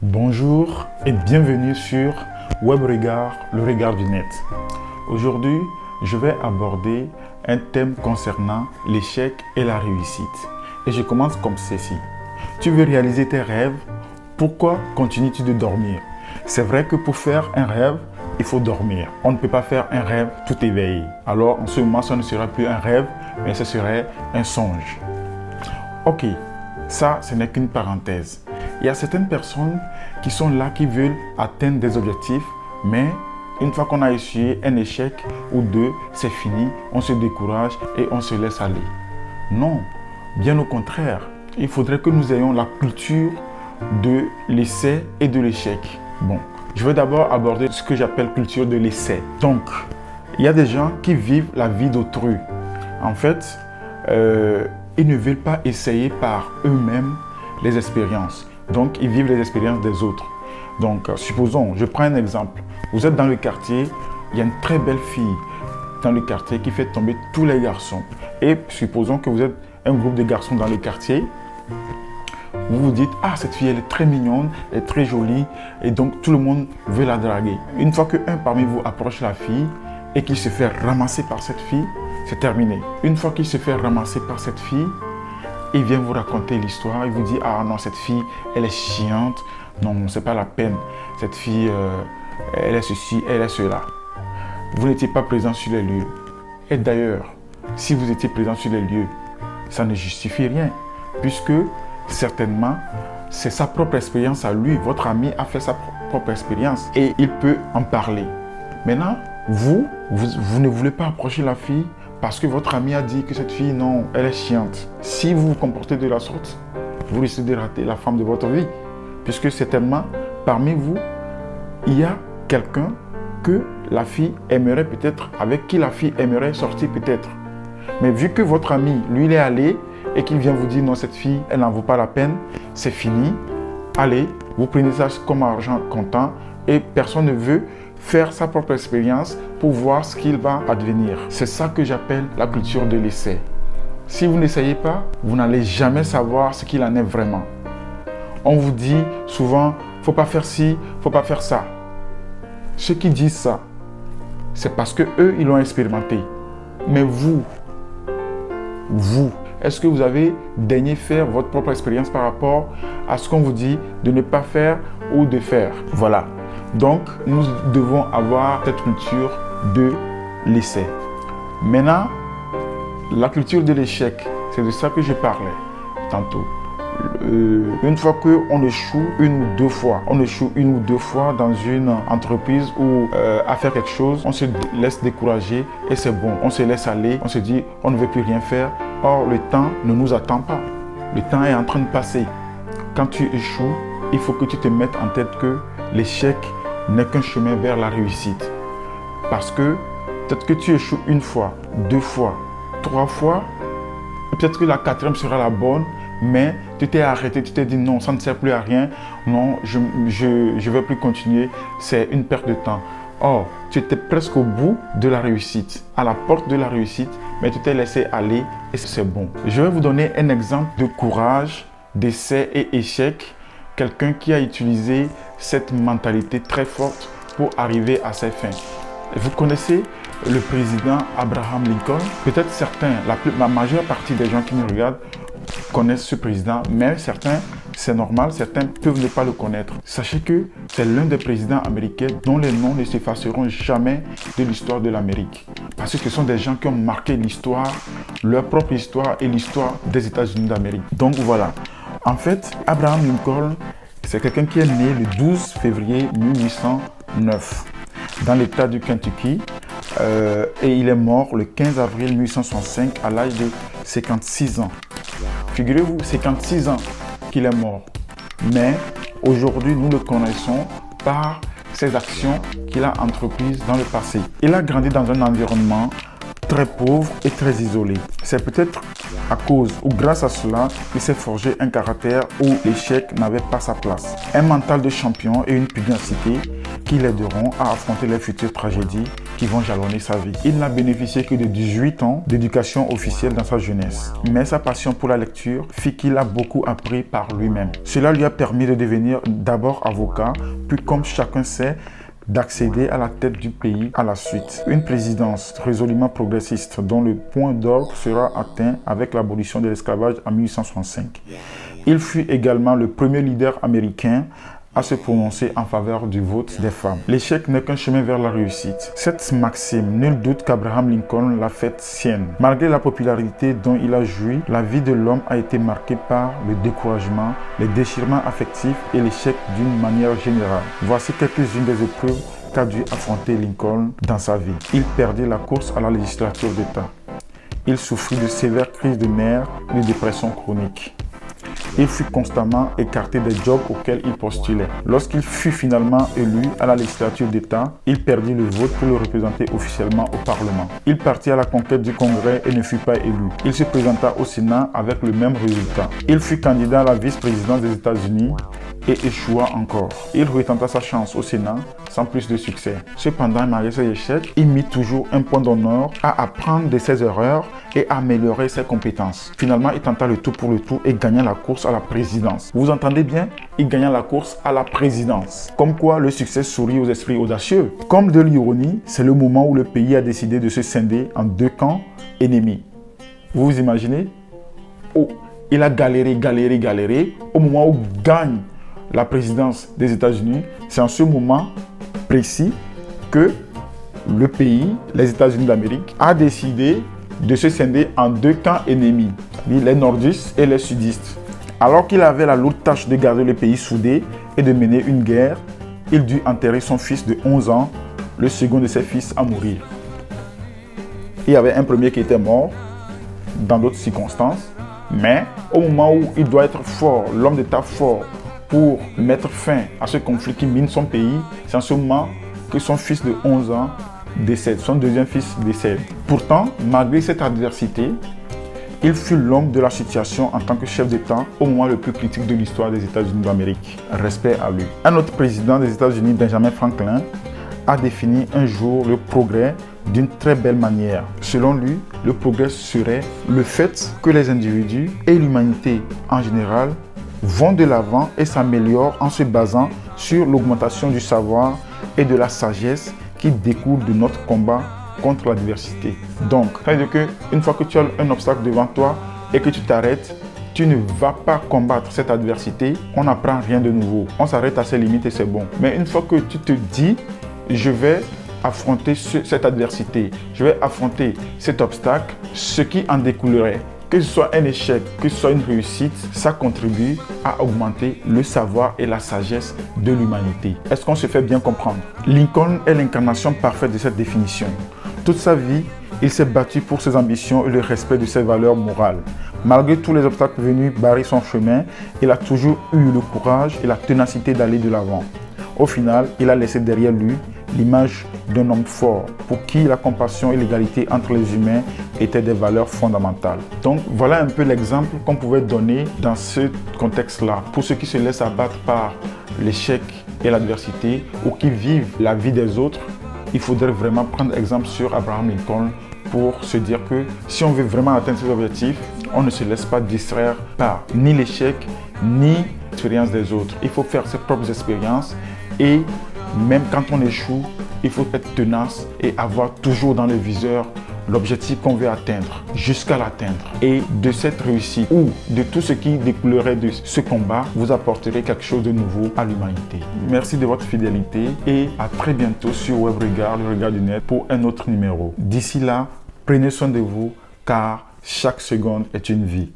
Bonjour et bienvenue sur WebRegard, le regard du net. Aujourd'hui, je vais aborder un thème concernant l'échec et la réussite. Et je commence comme ceci. Tu veux réaliser tes rêves? Pourquoi continues-tu de dormir? C'est vrai que pour faire un rêve, il faut dormir. On ne peut pas faire un rêve tout éveillé. Alors en ce moment, ça ne sera plus un rêve, mais ce serait un songe. Ok, ça, ce n'est qu'une parenthèse. Il y a certaines personnes qui sont là, qui veulent atteindre des objectifs, mais une fois qu'on a essuyé un échec ou deux, c'est fini, on se décourage et on se laisse aller. Non, bien au contraire, il faudrait que nous ayons la culture de l'essai et de l'échec. Bon, je vais d'abord aborder ce que j'appelle culture de l'essai. Donc, il y a des gens qui vivent la vie d'autrui. En fait, ils ne veulent pas essayer par eux-mêmes les expériences. Donc, ils vivent les expériences des autres. Donc, supposons, je prends un exemple. Vous êtes dans le quartier, il y a une très belle fille dans le quartier qui fait tomber tous les garçons. Et supposons que vous êtes un groupe de garçons dans le quartier. Vous vous dites, ah, cette fille, elle est très mignonne, elle est très jolie. Et donc, tout le monde veut la draguer. Une fois qu'un parmi vous approche la fille et qu'il se fait ramasser par cette fille, c'est terminé. Une fois qu'il se fait ramasser par cette fille, il vient vous raconter l'histoire, il vous dit, ah non, cette fille, elle est chiante, non, c'est pas la peine. Cette fille, elle est ceci, elle est cela. Vous n'étiez pas présent sur les lieux. Et d'ailleurs, si vous étiez présent sur les lieux, ça ne justifie rien, puisque certainement, c'est sa propre expérience à lui. Votre ami a fait sa propre expérience et il peut en parler. Maintenant, vous ne voulez pas approcher la fille parce que votre ami a dit que cette fille, non, elle est chiante. Si vous vous comportez de la sorte, vous risquez de rater la femme de votre vie. Puisque certainement, parmi vous, il y a quelqu'un que la fille aimerait peut-être, avec qui la fille aimerait sortir peut-être. Mais vu que votre ami, lui, il est allé et qu'il vient vous dire, non, cette fille, elle n'en vaut pas la peine, c'est fini. Allez, vous prenez ça comme argent comptant et personne ne veut faire sa propre expérience pour voir ce qu'il va advenir. C'est ça que j'appelle la culture de l'essai. Si vous n'essayez pas, vous n'allez jamais savoir ce qu'il en est vraiment. On vous dit souvent, faut pas faire ci, faut pas faire ça. Ceux qui disent ça, c'est parce que eux, ils l'ont expérimenté. Mais vous, est-ce que vous avez daigné faire votre propre expérience par rapport à ce qu'on vous dit de ne pas faire ou de faire? Voilà. Donc, nous devons avoir cette culture de l'essai. Maintenant, la culture de l'échec, c'est de ça que je parlais tantôt. Une fois qu'on échoue une ou deux fois dans une entreprise ou à faire quelque chose, on se laisse décourager et c'est bon. On se laisse aller, on se dit on ne veut plus rien faire. Or, le temps ne nous attend pas. Le temps est en train de passer. Quand tu échoues, il faut que tu te mettes en tête que l'échec n'est qu'un chemin vers la réussite. Parce que peut-être que tu échoues une fois, deux fois, trois fois, peut-être que la quatrième sera la bonne, mais tu t'es arrêté, tu t'es dit non, ça ne sert plus à rien, non, je ne vais plus continuer, c'est une perte de temps. Or, tu étais presque au bout de la réussite, à la porte de la réussite, mais tu t'es laissé aller et c'est bon. Je vais vous donner un exemple de courage, d'essai et échec. Quelqu'un qui a utilisé cette mentalité très forte pour arriver à ses fins. Vous connaissez le président Abraham Lincoln? Peut-être certains, la majeure partie des gens qui nous regardent connaissent ce président, mais certains, c'est normal, certains peuvent ne pas le connaître. Sachez que c'est l'un des présidents américains dont les noms ne s'effaceront jamais de l'histoire de l'Amérique. Parce que ce sont des gens qui ont marqué l'histoire, leur propre histoire et l'histoire des États-Unis d'Amérique. Donc voilà. En fait, Abraham Lincoln, c'est quelqu'un qui est né le 12 février 1809 dans l'État du Kentucky et il est mort le 15 avril 1865 à l'âge de 56 ans. Figurez-vous, 56 ans qu'il est mort. Mais aujourd'hui, nous le connaissons par ses actions qu'il a entreprises dans le passé. Il a grandi dans un environnement très pauvre et très isolé. C'est peut-être à cause ou grâce à cela qu'il s'est forgé un caractère où l'échec n'avait pas sa place. Un mental de champion et une pugnacité qui l'aideront à affronter les futures tragédies qui vont jalonner sa vie. Il n'a bénéficié que de 18 ans d'éducation officielle dans sa jeunesse. Mais sa passion pour la lecture fit qu'il a beaucoup appris par lui-même. Cela lui a permis de devenir d'abord avocat, puis comme chacun sait, d'accéder à la tête du pays à la suite. Une présidence résolument progressiste dont le point d'orgue sera atteint avec l'abolition de l'esclavage en 1865. Il fut également le premier leader américain à se prononcer en faveur du vote des femmes. L'échec n'est qu'un chemin vers la réussite. Cette maxime, nul doute qu'Abraham Lincoln l'a faite sienne. Malgré la popularité dont il a joui, la vie de l'homme a été marquée par le découragement, les déchirements affectifs et l'échec d'une manière générale. Voici quelques-unes des épreuves qu'a dû affronter Lincoln dans sa vie. Il perdit la course à la législature d'État. Il souffrit de sévères crises de nerfs et de dépression chronique. Il fut constamment écarté des jobs auxquels il postulait. Lorsqu'il fut finalement élu à la législature d'État, il perdit le vote pour le représenter officiellement au Parlement. Il partit à la conquête du Congrès et ne fut pas élu. Il se présenta au Sénat avec le même résultat. Il fut candidat à la vice-présidence des États-Unis et échoua encore. Il retenta sa chance au Sénat sans plus de succès. Cependant, malgré ses échecs, il mit toujours un point d'honneur à apprendre de ses erreurs et à améliorer ses compétences. Finalement, il tenta le tout pour le tout et gagna la course à la présidence. Vous entendez bien? Il gagna la course à la présidence. Comme quoi, le succès sourit aux esprits audacieux. Comme de l'ironie, c'est le moment où le pays a décidé de se scinder en deux camps ennemis. Vous vous imaginez? Oh, il a galéré. Au moment où il gagne la présidence des États-Unis, c'est en ce moment précis que le pays, les États-Unis d'Amérique, a décidé de se scinder en deux camps ennemis, les nordistes et les sudistes. Alors qu'il avait la lourde tâche de garder le pays soudé et de mener une guerre, il dut enterrer son fils de 11 ans, le second de ses fils à mourir. Il y avait un premier qui était mort dans d'autres circonstances, mais au moment où il doit être fort, l'homme d'État fort, pour mettre fin à ce conflit qui mine son pays, c'est en ce moment que son fils de 11 ans décède, son deuxième fils décède. Pourtant, malgré cette adversité, il fut l'homme de la situation en tant que chef d'État au moment le plus critique de l'histoire des États-Unis d'Amérique. Respect à lui. Un autre président des États-Unis, Benjamin Franklin, a défini un jour le progrès d'une très belle manière. Selon lui, le progrès serait le fait que les individus et l'humanité en général vont de l'avant et s'améliorent en se basant sur l'augmentation du savoir et de la sagesse qui découlent de notre combat contre la diversité. Donc, ça veut dire qu'une fois que tu as un obstacle devant toi et que tu t'arrêtes, tu ne vas pas combattre cette adversité, on n'apprend rien de nouveau. On s'arrête à ses limites et c'est bon. Mais une fois que tu te dis, je vais affronter cette adversité, je vais affronter cet obstacle, ce qui en découlerait, que ce soit un échec, que ce soit une réussite, ça contribue à augmenter le savoir et la sagesse de l'humanité. Est-ce qu'on se fait bien comprendre? Lincoln est l'incarnation parfaite de cette définition. Toute sa vie, il s'est battu pour ses ambitions et le respect de ses valeurs morales. Malgré tous les obstacles venus barrer son chemin, il a toujours eu le courage et la ténacité d'aller de l'avant. Au final, il a laissé derrière lui l'image d'un homme fort pour qui la compassion et l'égalité entre les humains étaient des valeurs fondamentales. Donc voilà un peu l'exemple qu'on pouvait donner dans ce contexte-là. Pour ceux qui se laissent abattre par l'échec et l'adversité ou qui vivent la vie des autres, il faudrait vraiment prendre exemple sur Abraham Lincoln pour se dire que si on veut vraiment atteindre ses objectifs, on ne se laisse pas distraire par ni l'échec ni l'expérience des autres. Il faut faire ses propres expériences et même quand on échoue, il faut être tenace et avoir toujours dans le viseur l'objectif qu'on veut atteindre, jusqu'à l'atteindre. Et de cette réussite ou de tout ce qui découlerait de ce combat, vous apporterez quelque chose de nouveau à l'humanité. Merci de votre fidélité et à très bientôt sur WebRegard, le regard du net, pour un autre numéro. D'ici là, prenez soin de vous car chaque seconde est une vie.